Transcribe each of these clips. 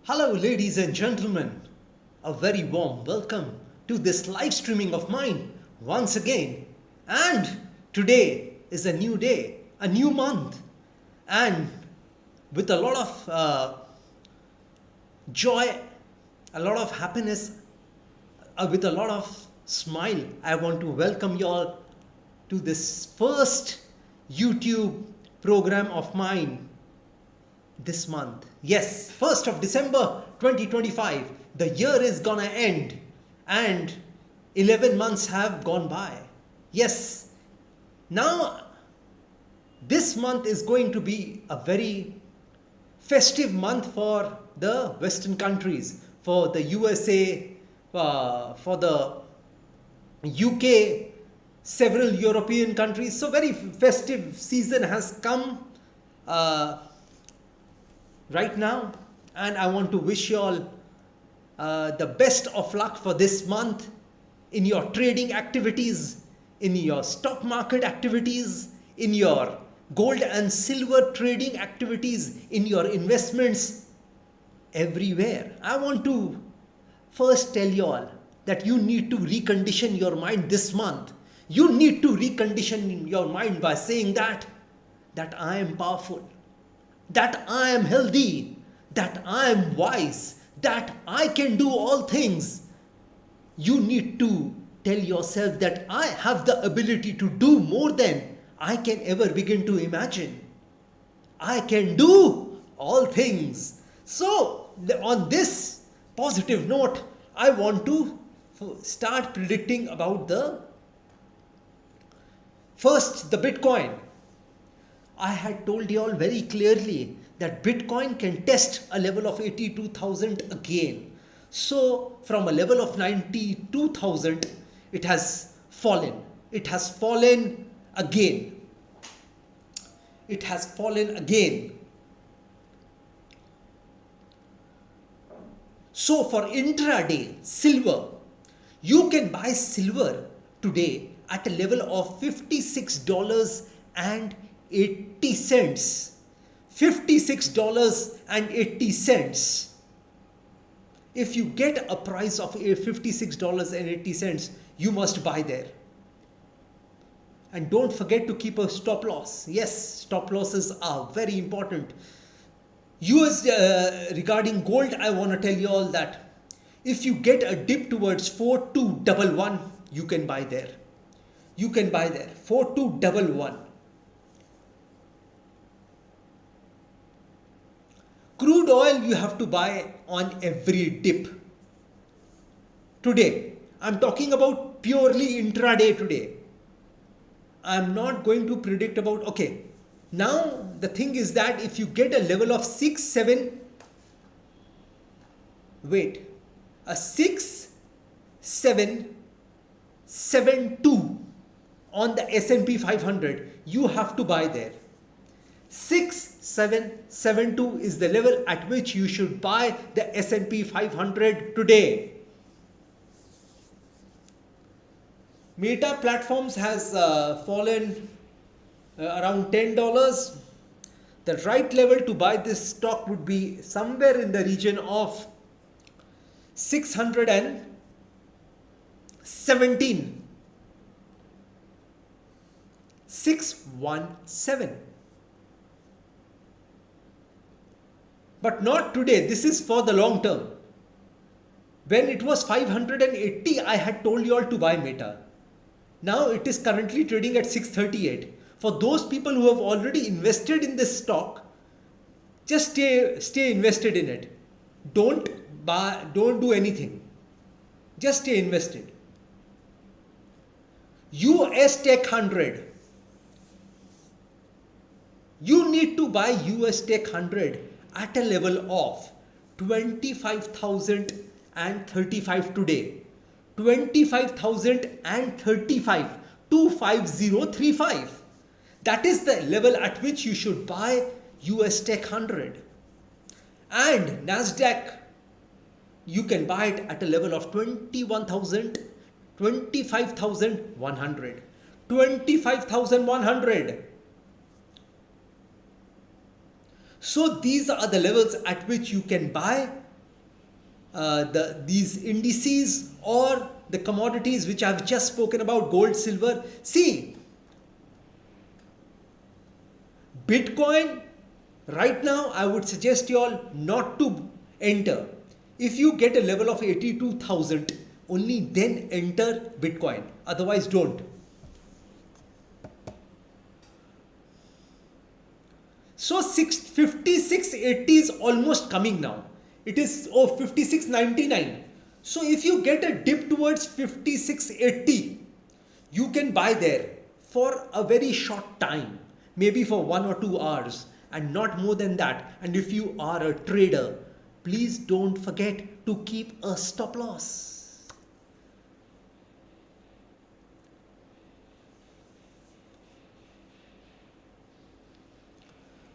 Hello, ladies and gentlemen. A very warm welcome to this live streaming of mine once again. And today is a new day, a new month, and with a lot of joy, a lot of happiness, with a lot of smile, I want to welcome you all to this first YouTube program of mine this month. Yes, 1st of December 2025. The year is gonna end and 11 months have gone by. Yes, now this month is going to be a very festive month for the Western countries, for the USA, for the UK, several European countries. So very festive season has come right now, and I want to wish you all the best of luck for this month in your trading activities, in your stock market activities, in your gold and silver trading activities, in your investments, everywhere. I want to first tell you all that you need to recondition your mind this month. You need to recondition your mind by saying that I am powerful, that I am healthy, that I am wise, that I can do all things. You need to tell yourself that I have the ability to do more than I can ever begin to imagine. I can do all things. So, on this positive note, I want to start predicting about the Bitcoin. I had told you all very clearly that Bitcoin can test a level of 82,000 again. So from a level of 92,000, it has fallen. It has fallen again. It has fallen again. So for intraday silver, you can buy silver today at a level of $56.80. $56.80. If you get a price of $56.80, you must buy there. And don't forget to keep a stop loss. Yes, stop losses are very important. Regarding gold, I want to tell you all that if you get a dip towards 4211, you can buy there. You can buy there, 4211. Crude oil you have to buy on every dip. Today, I'm talking about purely intraday today. I'm not going to predict about, okay. Now, the thing is that if you get a level of 6772 on the S&P 500, you have to buy there. 6772 is the level at which you should buy the S&P 500 today. Meta Platforms has fallen around $10. The right level to buy this stock would be somewhere in the region of 617. 617. But not today. This is for the long term. When it was 580, I had told you all to buy Meta. Now it is currently trading at 638. For those people who have already invested in this stock, just stay invested in it. Don't do anything. Just stay invested. US Tech 100. You need to buy US Tech 100 at a level of 25,035 today. 25,035, 25035. That is the level at which you should buy US Tech 100. And Nasdaq, you can buy it at a level of 25,100. 25,100. So these are the levels at which you can buy these indices or the commodities which I've just spoken about, gold, silver. See, Bitcoin, right now I would suggest you all not to enter. If you get a level of 82,000, only then enter Bitcoin. Otherwise, don't. So 5680 is almost coming now. It is 5699. So if you get a dip towards 5680, you can buy there for a very short time, maybe for 1 or 2 hours, and not more than that. And if you are a trader, please don't forget to keep a stop loss.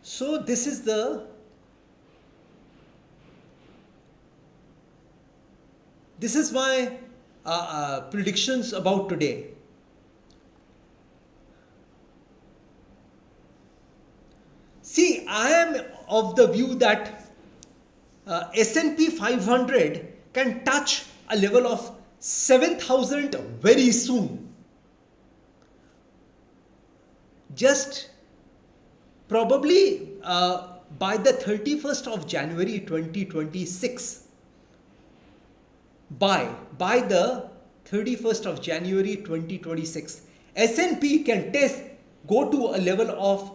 So this is my predictions about today. See, I am of the view that S&P 500 can touch a level of 7,000 very soon. Just probably by the 31st of January 2026. By the 31st of January 2026, S&P can go to a level of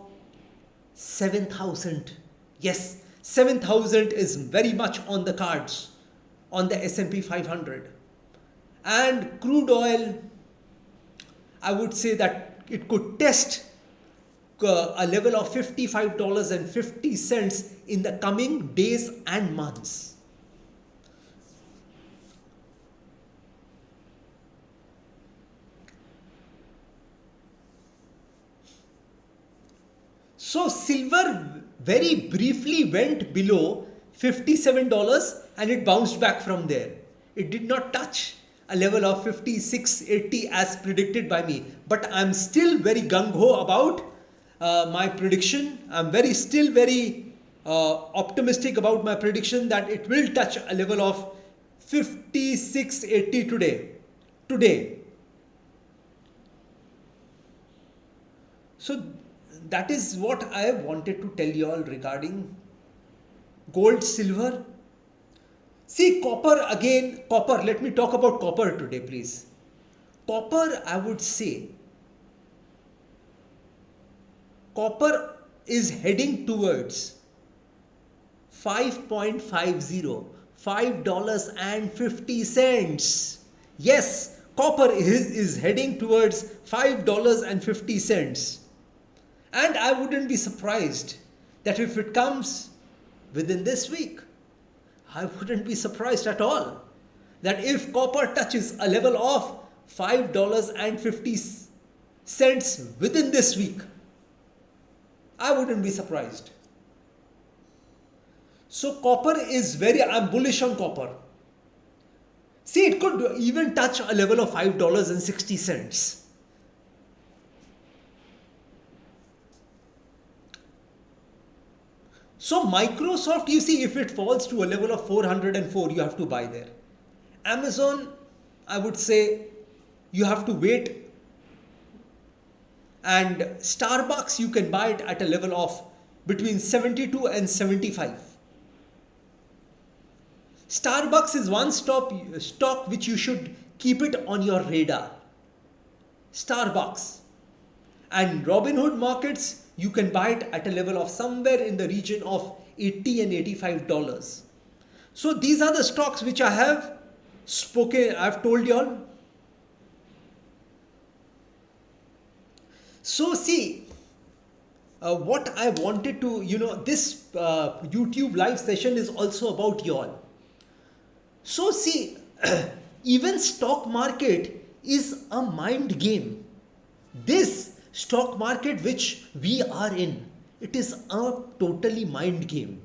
7,000. Yes, 7,000 is very much on the cards on the S&P 500. And crude oil, I would say that it could test a level of $55.50 in the coming days and months. So silver very briefly went below $57 and it bounced back from there. It did not touch a level of 56.80 as predicted by me. But I'm still very gung-ho about my prediction. I'm still very optimistic about my prediction that it will touch a level of 56.80 today. So that is what I wanted to tell you all regarding gold, silver. See, copper again, let me talk about copper today, please. Copper, I would say, copper is heading towards 5.50, $5.50. Yes, copper is heading towards $5.50. And I wouldn't be surprised that if it comes within this week, I wouldn't be surprised at all that if copper touches a level of $5.50 within this week, I wouldn't be surprised. So copper is I'm bullish on copper. See, it could even touch a level of $5.60. So Microsoft, you see, if it falls to a level of 404, you have to buy there. Amazon, I would say you have to wait. And Starbucks, you can buy it at a level of between 72 and 75. Starbucks is one stock which you should keep it on your radar. Starbucks. And Robinhood markets, you can buy it at a level of somewhere in the region of $80 and $85. So these are the stocks which I have I've told you all. So see, what I wanted to, this YouTube live session is also about you all. So see, even stock market is a mind game. This stock market which we are in, it is a totally mind game.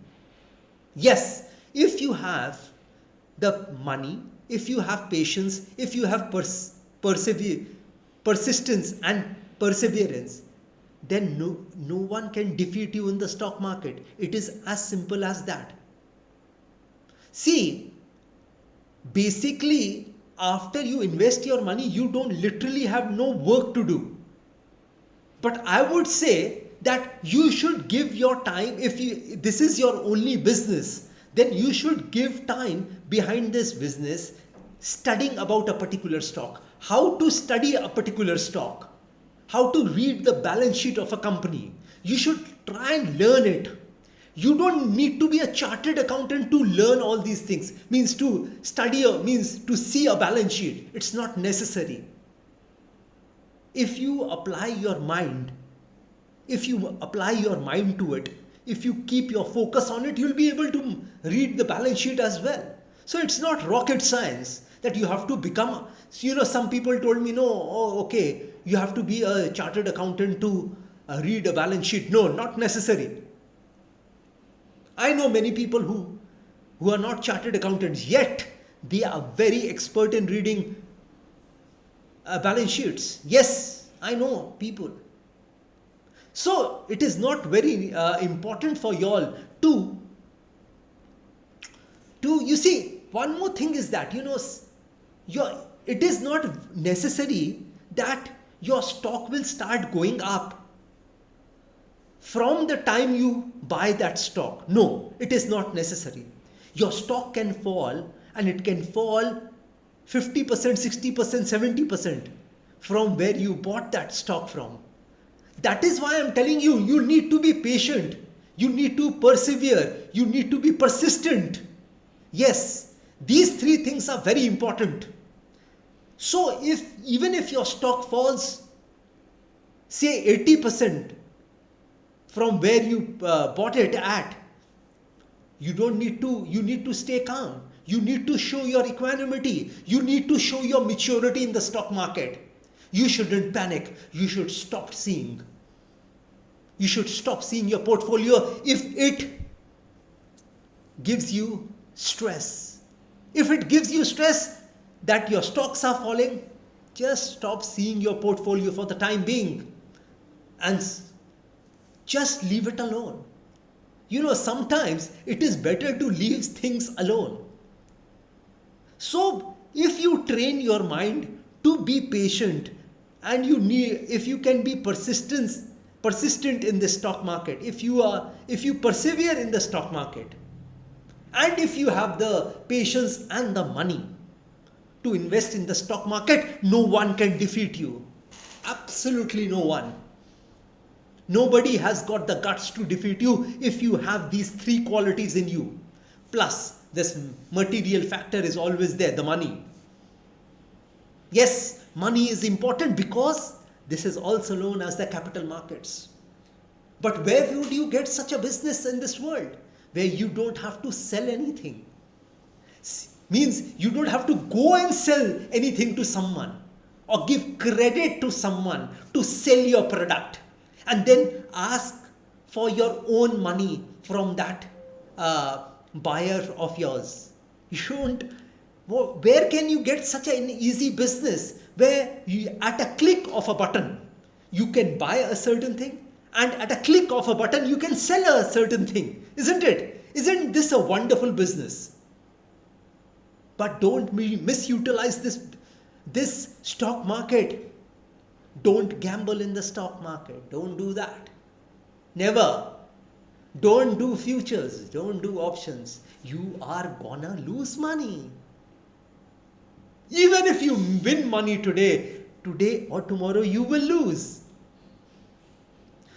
Yes, if you have the money, if you have patience, if you have persistence and perseverance, then no one can defeat you in the stock market. It is as simple as that. See, basically, after you invest your money, you don't literally have no work to do. But I would say that you should give your time, if this is your only business, then you should give time behind this business studying about a particular stock. How to study a particular stock, how to read the balance sheet of a company. You should try and learn it. You don't need to be a chartered accountant to learn all these things. Means to study, means to see a balance sheet. It's not necessary. If you apply your mind, to it, if you keep your focus on it, you'll be able to read the balance sheet as well. So it's not rocket science that you have to become, some people told me, okay, you have to be a chartered accountant to read a balance sheet. No, not necessary. I know many people who are not chartered accountants, yet they are very expert in reading balance sheets. Yes, I know people. So it is not very important for y'all to you see, one more thing is that, it is not necessary that your stock will start going up from the time you buy that stock. No, it is not necessary. Your stock can fall, and it can fall 50%, 60%, 70% from where you bought that stock from. That is why I am telling you, you need to be patient. You need to persevere. You need to be persistent. Yes, these three things are very important. So even if your stock falls, say 80%, from where you bought it at, you need to stay calm. You need to show your equanimity. You need to show your maturity in the stock market. You shouldn't panic. You should stop seeing. You should stop seeing your portfolio if it gives you stress. If it gives you stress that your stocks are falling, just stop seeing your portfolio for the time being and just leave it alone. Sometimes it is better to leave things alone. So if you train your mind to be patient, and if you can be persistent in the stock market, if you persevere in the stock market, and if you have the patience and the money to invest in the stock market, no one can defeat you. Absolutely no one. Nobody has got the guts to defeat you if you have these three qualities in you. Plus, this material factor is always there, the money. Yes, money is important because this is also known as the capital markets. But where would you get such a business in this world where you don't have to sell anything? Means you don't have to go and sell anything to someone or give credit to someone to sell your product, and then ask for your own money from that buyer of yours. You shouldn't. Where can you get such an easy business where at a click of a button you can buy a certain thing, and at a click of a button you can sell a certain thing? Isn't it? Isn't this a wonderful business? But don't misutilize this stock market. Don't gamble in the stock market. Don't do that. Never. Don't do futures. Don't do options. You are gonna lose money. Even if you win money today or tomorrow, you will lose.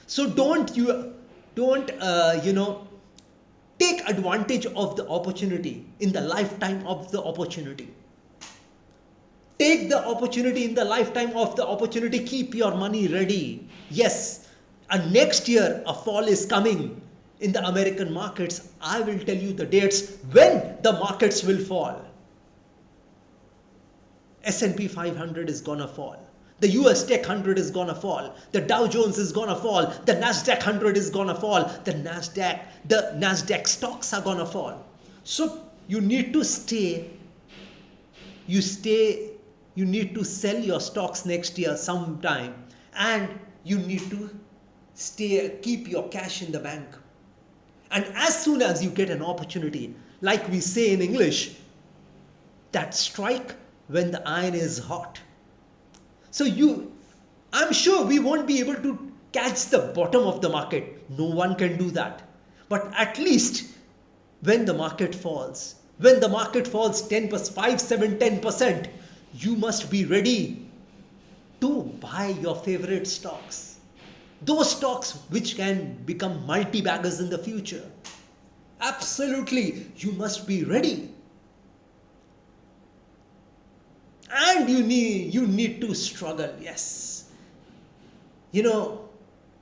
So don't take advantage of the opportunity in the lifetime of the opportunity. Take the opportunity in the lifetime of the opportunity. Keep your money ready. Yes, and next year a fall is coming in the American markets. I will tell you the dates when the markets will fall. S&P 500 is gonna fall. The US Tech 100 is gonna fall. The Dow Jones is gonna fall. The Nasdaq 100 is gonna fall. The Nasdaq stocks are gonna fall. So you need to you need to sell your stocks next year sometime, and you need to keep your cash in the bank. And as soon as you get an opportunity, like we say in English, that strike when the iron is hot. So I'm sure we won't be able to catch the bottom of the market. No one can do that. But at least when the market falls 10%, 5, 7, 10%, you must be ready to buy your favorite stocks. Those stocks which can become multi-baggers in the future. Absolutely, you must be ready. And you need to struggle, yes.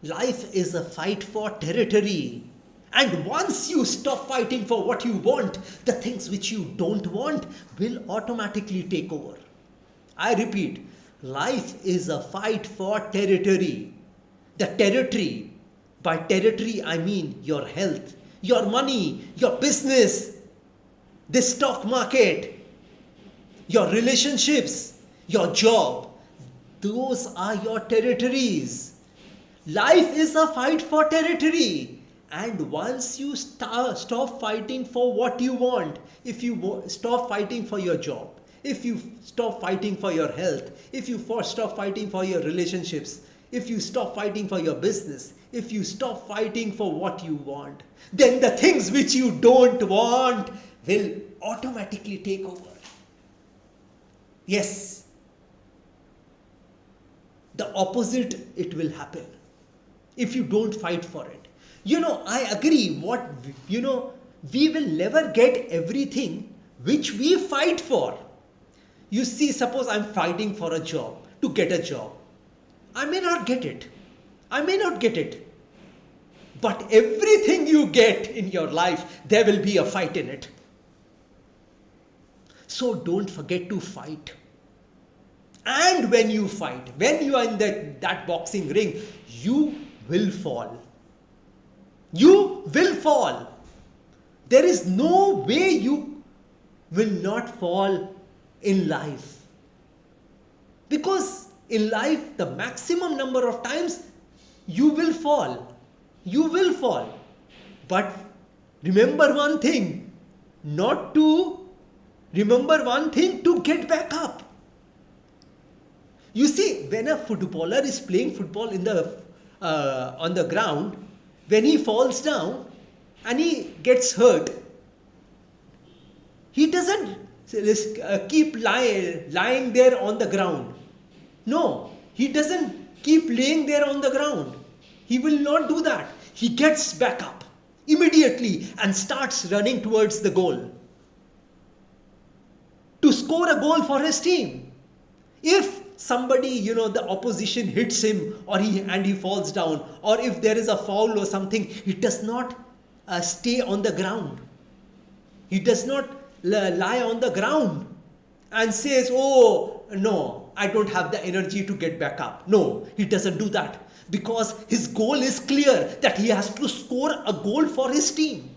Life is a fight for territory. And once you stop fighting for what you want, the things which you don't want will automatically take over. I repeat, life is a fight for territory. The territory, by territory I mean your health, your money, your business, the stock market, your relationships, your job. Those are your territories. Life is a fight for territory. And once you stop fighting for what you want, if you stop fighting for your job, if you stop fighting for your health, if you stop fighting for your relationships, if you stop fighting for your business, if you stop fighting for what you want, then the things which you don't want will automatically take over. Yes, the opposite, it will happen if you don't fight for it. I agree. We will never get everything which we fight for. You see, suppose I'm fighting for a job, to get a job. I may not get it. But everything you get in your life, there will be a fight in it. So don't forget to fight. And when you fight, when you are in that boxing ring, you will fall. You will fall. There is no way you will not fall in life. Because in life, the maximum number of times you will fall. You will fall. But remember one thing, to get back up. You see, when a footballer is playing football on the ground, when he falls down and he gets hurt, he doesn't keep lying there on the ground. No, he doesn't keep laying there on the ground. He will not do that. He gets back up immediately and starts running towards the goal to score a goal for his team. If somebody, the opposition hits him and he falls down, or if there is a foul or something, he does not stay on the ground. He does not lie on the ground and says, oh no, I don't have the energy to get back up. No, he doesn't do that, because his goal is clear that he has to score a goal for his team.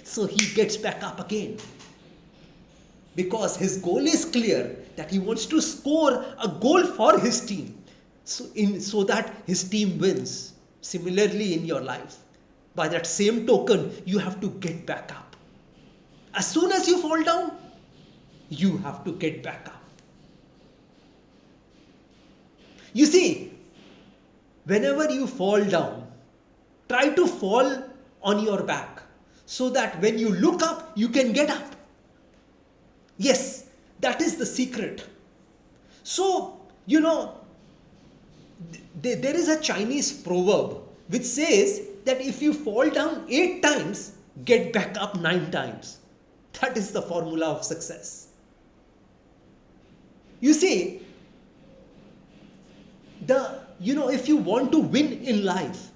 So he gets back up again, because his goal is clear that he wants to score a goal for his team, so that his team wins. Similarly in your life, by that same token, you have to get back up. As soon as you fall down, you have to get back up. You see, whenever you fall down, try to fall on your back, so that when you look up, you can get up. Yes, that is the secret. So, there is a Chinese proverb which says that if you fall down 8 times, get back up 9 times. That is the formula of success. You see, if you want to win in life,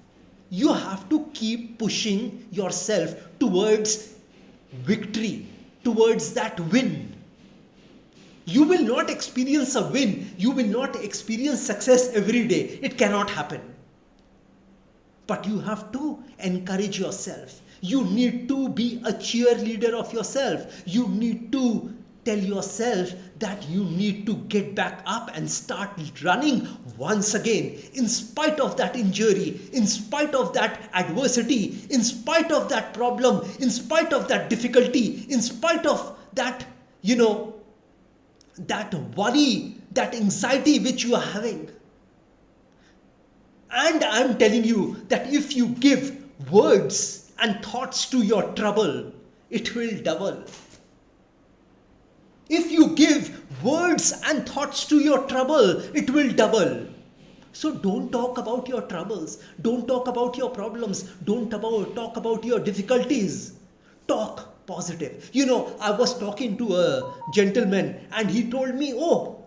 you have to keep pushing yourself towards victory, towards that win. You will not experience a win. You will not experience success every day. It cannot happen. But you have to encourage yourself. You need to be a cheerleader of yourself. You need to tell yourself that you need to get back up and start running once again, in spite of that injury, in spite of that adversity, in spite of that problem, in spite of that difficulty, in spite of that, that worry, that anxiety which you are having. And I'm telling you that if you give words and thoughts to your trouble, it will double. If you give words and thoughts to your trouble, it will double. So don't talk about your troubles. Don't talk about your problems. Don't talk about your difficulties. Talk positive. You know, I was talking to a gentleman and he told me, oh,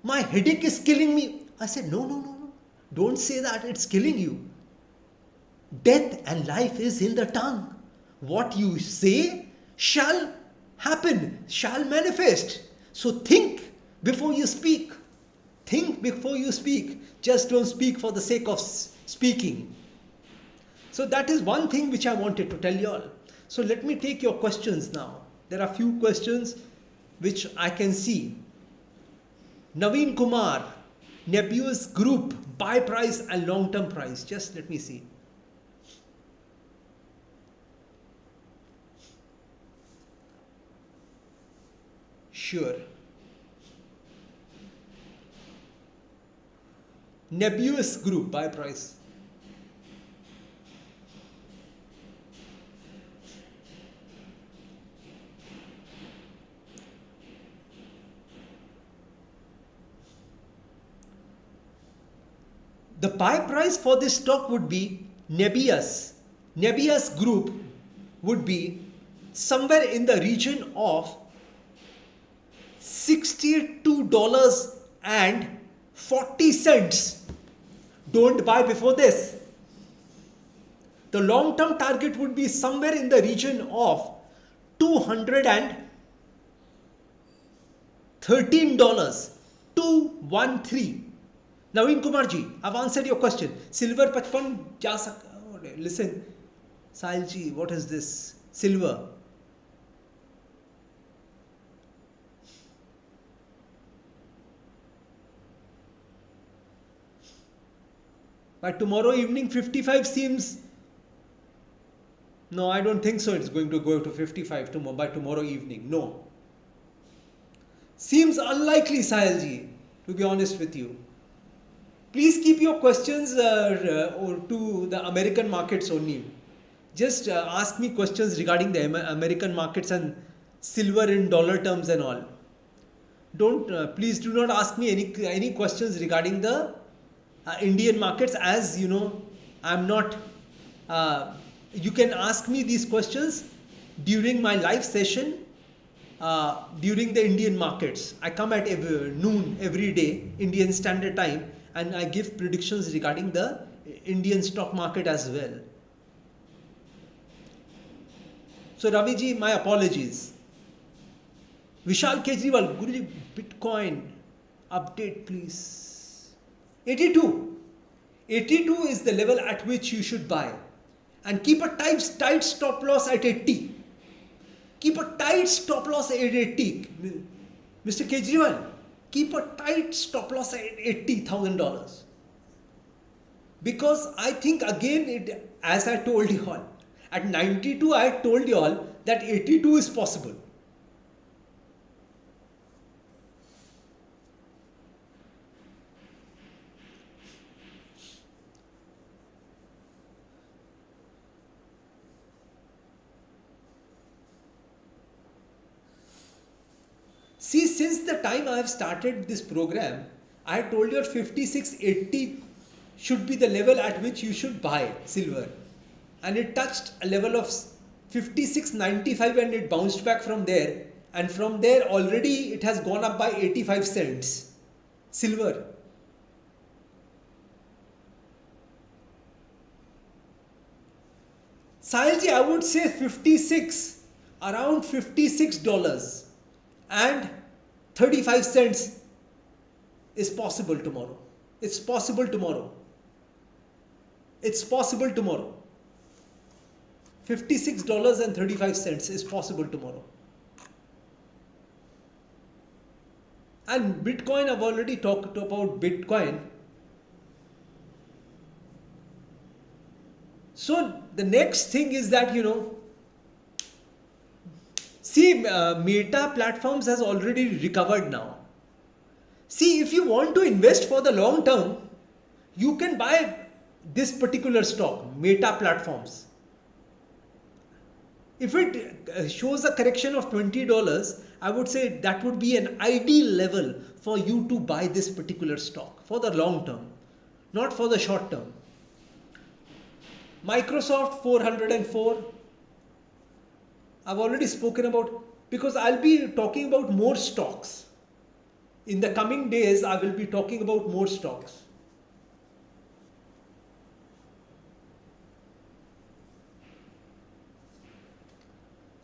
my headache is killing me. I said, no, no, no, no. Don't say that, it's killing you. Death and life is in the tongue. What you say shall happen, shall manifest. So think before you speak. Think before you speak. Just don't speak for the sake of speaking. So that is one thing which I wanted to tell you all. So let me take your questions now. There are few questions which I can see. Naveen Kumar, Nebuous Group, buy price and long-term price. Just let me see. Sure. Nebuous Group, buy price. The buy price for this stock would be Nebuous. Nebuous Group would be somewhere in the region of $62.40. Don't buy before this. The long-term target would be somewhere in the region of $213. 213. Naveen Kumarji, I've answered your question. Silver 55 ja sakta. Listen, Sahilji, what is this? Silver. By tomorrow evening, 55 seems... No, I don't think so. It's going to go to 55 by tomorrow evening. No. Seems unlikely, Sahilji, to be honest with you. Please keep your questions to the American markets only. Just ask me questions regarding the American markets and silver in dollar terms and all. Please do not ask me any questions regarding the Indian markets, as you know, I'm not, you can ask me these questions during my live session during the Indian markets. I come at noon every day, Indian Standard Time, and I give predictions regarding the Indian stock market as well. So Raviji, my apologies. Vishal Kejriwal, Guruji, Bitcoin, update please. 82. 82 is the level at which you should buy. And keep a tight stop loss at 80. Keep a tight stop loss at 80. Mr. Kejriwal, keep a tight stop loss at $80,000. Because I think again, as I told you all, at 92 I told you all that 82 is possible. See, since the time I have started this program, I told you at 56.80 should be the level at which you should buy silver. And it touched a level of 56.95 and it bounced back from there. And from there already it has gone up by 85 cents. Silver. Sahilji, I would say 56, around $56 and 35 cents is possible tomorrow. It's possible tomorrow. It's possible tomorrow. $56.35 is possible tomorrow. And Bitcoin, I've already talked about Bitcoin. So the next thing is that, you know, See, Meta platforms has already recovered now. See, if you want to invest for the long term, you can buy this particular stock, Meta platforms. If it shows a correction of $20, I would say that would be an ideal level for you to buy this particular stock for the long term, not for the short term. Microsoft 404. I've already spoken about, because I'll be talking about more stocks. In the coming days, I will be talking about more stocks.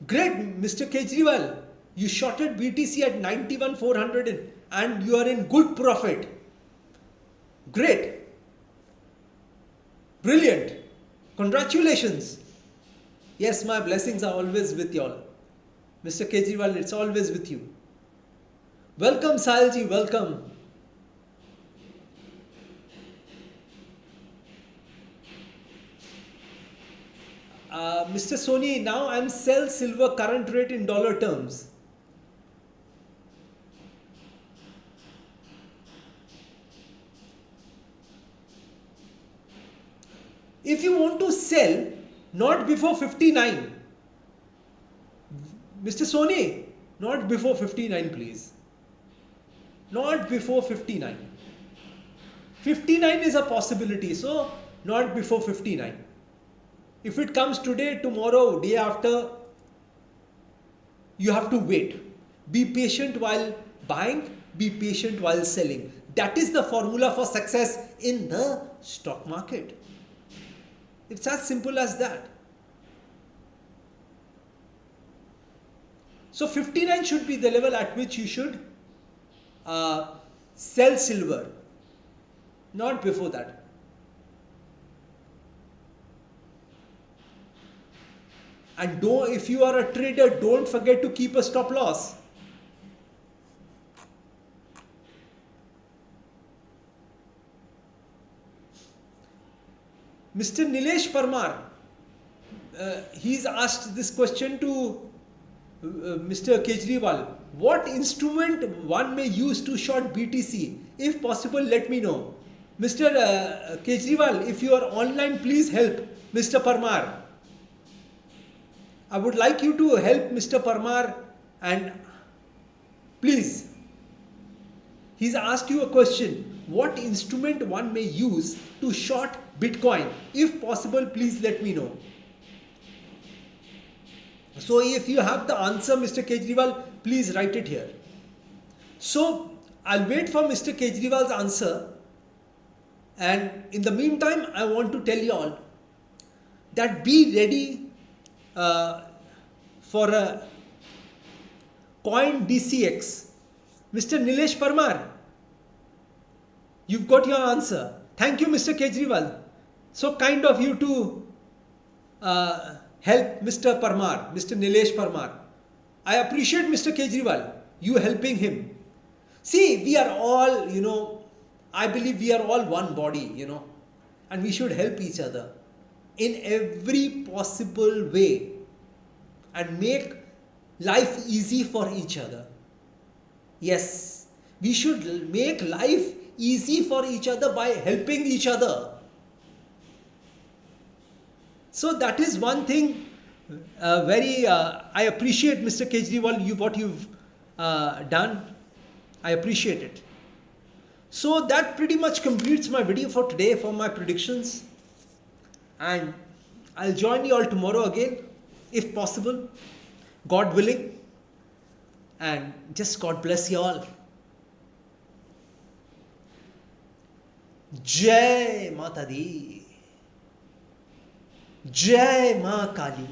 Great, Mr. Kejriwal, you shorted BTC at 91,400 and you are in good profit. Great. Brilliant. Congratulations. Yes, my blessings are always with you all. Mr. Kejriwal, it's always with you. Welcome, Sailji, welcome. Mr. Soni, now I'm sell silver current rate in dollar terms. If you want to sell, not before 59. Mr. Soni, not before 59, please. Not before 59. 59 is a possibility, so not before 59. If it comes today, tomorrow, day after, you have to wait. Be patient while buying, be patient while selling. That is the formula for success in the stock market. It's as simple as that. So 59 should be the level at which you should sell silver, not before that. And if you are a trader, don't forget to keep a stop loss. Mr. Nilesh Parmar, he's asked this question to Mr. Kejriwal. What instrument one may use to short BTC? If possible, let me know. Mr. Kejriwal, if you are online, please help Mr. Parmar. I would like you to help Mr. Parmar, and please, he's asked you a question. What instrument one may use to short Bitcoin? If possible, please let me know. So if you have the answer, Mr. Kejriwal, please write it here. So I'll wait for Mr. Kejriwal's answer. And in the meantime, I want to tell you all that be ready for a coin DCX. Mr. Nilesh Parmar, you've got your answer. Thank you, Mr. Kejriwal. So kind of you to help Mr. Parmar, Mr. Nilesh Parmar. I appreciate Mr. Kejriwal, you helping him. See, we are all, I believe we are all one body, and we should help each other in every possible way and make life easy for each other. Yes, we should make life easy for each other by helping each other. So that is one thing I appreciate, Mr. Kejriwal, what you've done. I appreciate it. So that pretty much completes my video for today for my predictions. And I'll join you all tomorrow again, if possible, God willing. And just God bless you all. Jai Mata Di. Jai Ma Kali.